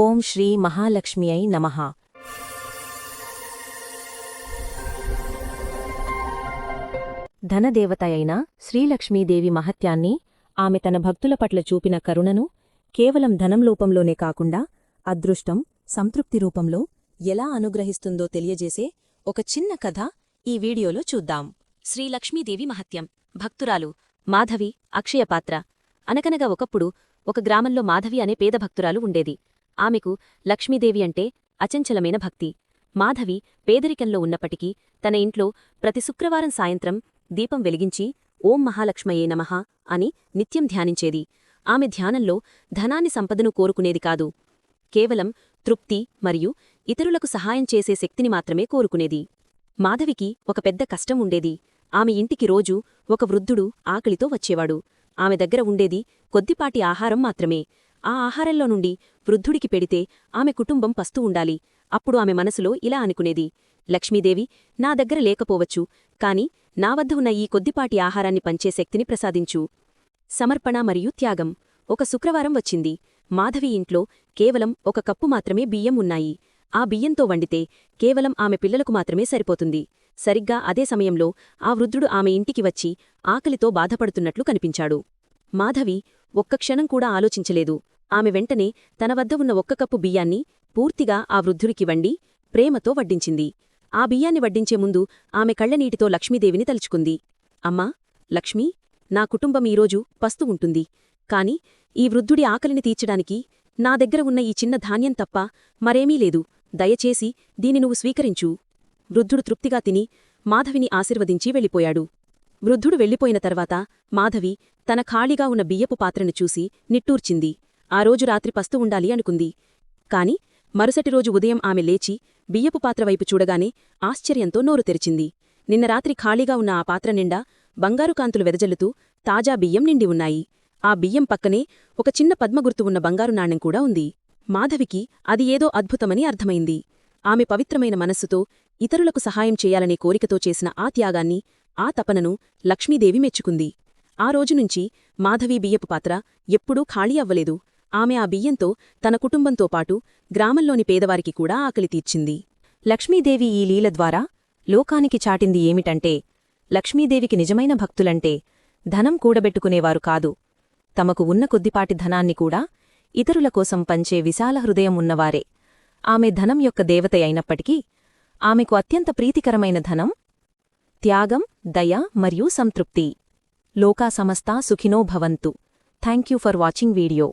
ఓం శ్రీ మహాలక్ష్మ్యై నమః. ధనదేవత అయిన శ్రీలక్ష్మీదేవి మహత్యాన్ని, ఆమె తన భక్తుల పట్ల చూపిన కరుణను కేవలం ధనం రూపంలోనే కాకుండా అదృష్టం, సంతృప్తి రూపంలో ఎలా అనుగ్రహిస్తుందో తెలియజేసే ఒక చిన్న కథ ఈ వీడియోలో చూద్దాం. శ్రీలక్ష్మీదేవి మహత్యం. భక్తురాలు మాధవి అక్షయపాత్ర. అనగనగా ఒకప్పుడు ఒక గ్రామంలో మాధవి అనే పేద భక్తురాలు ఉండేది. ఆమెకు లక్ష్మీదేవి అంటే అచంచలమైన భక్తి. మాధవి పేదరికంలో ఉన్నప్పటికీ తన ఇంట్లో ప్రతి శుక్రవారం సాయంత్రం దీపం వెలిగించి ఓం మహాలక్ష్మయే నమః అని నిత్యం ధ్యానించేది. ఆమె ధ్యానంలో ధనాన్ని సంపదను కోరుకునేది కాదు. కేవలం తృప్తి మరియు ఇతరులకు సహాయం చేసే శక్తిని మాత్రమే కోరుకునేది. మాధవికి ఒక పెద్ద కష్టం ఉండేది. ఆమె ఇంటికి రోజూ ఒక వృద్ధుడు ఆకలితో వచ్చేవాడు. ఆమె దగ్గర ఉండేది కొద్దిపాటి ఆహారం మాత్రమే. ఆ ఆహారంలో నుండి వృద్ధుడికి పెడితే ఆమె కుటుంబం పస్తూ ఉండాలి. అప్పుడు ఆమె మనసులో ఇలా అనుకునేది, లక్ష్మీదేవి, నా దగ్గర లేకపోవచ్చు, కాని నా వద్ద ఉన్న ఈ కొద్దిపాటి ఆహారాన్ని పంచే శక్తిని ప్రసాదించు. సమర్పణ మరియు త్యాగం. ఒక శుక్రవారం వచ్చింది. మాధవి ఇంట్లో కేవలం ఒక కప్పు మాత్రమే బియ్యం ఉన్నాయి. ఆ బియ్యంతో వండితే కేవలం ఆమె పిల్లలకు మాత్రమే సరిపోతుంది. సరిగ్గా అదే సమయంలో ఆ వృద్ధుడు ఆమె ఇంటికి వచ్చి ఆకలితో బాధపడుతున్నట్లు కనిపించాడు. మాధవి ఒక్క క్షణం కూడా ఆలోచించలేదు. ఆమె వెంటనే తన వద్ద ఉన్న ఒక్క కప్పు బియ్యాన్ని పూర్తిగా ఆ వృద్ధుడికి వండి ప్రేమతో వడ్డించింది. ఆ బియ్యాన్ని వడ్డించే ముందు ఆమె కళ్లనీటితో లక్ష్మీదేవిని తలుచుకుంది. అమ్మా లక్ష్మీ, నా కుటుంబం ఈరోజు పస్తు ఉంటుంది. కాని ఈ వృద్ధుడి ఆకలిని తీర్చడానికి నా దగ్గర ఉన్న ఈ చిన్న ధాన్యం తప్ప మరేమీ లేదు. దయచేసి దీని నువ్వు స్వీకరించు. వృద్ధుడు తృప్తిగా తిని మాధవిని ఆశీర్వదించి వెళ్ళిపోయాడు. వృద్ధుడు వెళ్ళిపోయిన తర్వాత మాధవి తన ఖాళీగా ఉన్న బియ్యపు పాత్రను చూసి నిట్టూర్చింది. ఆ రోజు రాత్రి పస్తు ఉండాలి అనుకుంది. కాని మరుసటి రోజు ఉదయం ఆమె లేచి బియ్యపు పాత్రవైపు చూడగానే ఆశ్చర్యంతో నోరు తెరిచింది. నిన్న రాత్రి ఖాళీగా ఉన్న ఆ పాత్ర నిండా బంగారు కాంతులు వెదజల్లుతూ తాజా బియ్యం నిండి ఉన్నాయి. ఆ బియ్యం పక్కనే ఒక చిన్న పద్మగుర్తు ఉన్న బంగారు నాణెం కూడా ఉంది. మాధవికి అది ఏదో అద్భుతమని అర్థమైంది. ఆమె పవిత్రమైన మనస్సుతో ఇతరులకు సహాయం చేయాలనే కోరికతో చేసిన ఆ త్యాగాన్ని, ఆ తపనను లక్ష్మీదేవి మెచ్చుకుంది. ఆ రోజునుంచి మాధవి బియ్యపు పాత్ర ఎప్పుడూ ఖాళీ అవ్వలేదు. ఆమె ఆ బియ్యంతో తన కుటుంబంతో పాటు గ్రామంలోని పేదవారికి కూడా ఆకలి తీర్చింది. లక్ష్మీదేవి ఈ లీల ద్వారా లోకానికి చాటింది ఏమిటంటే, లక్ష్మీదేవికి నిజమైన భక్తులంటే ధనం కూడబెట్టుకునేవారు కాదు, తమకు ఉన్న కొద్దిపాటి ధనాన్ని కూడా ఇతరుల కోసం పంచే విశాల హృదయం ఉన్నవారే. ఆమె ధనం యొక్క దేవత అయినప్పటికీ ఆమెకు అత్యంత ప్రీతికరమైన ధనం త్యాగం, దయ మరియు సంతృప్తి. లోకా సమస్తా సుఖినో భవంతు. Thank you for watching video.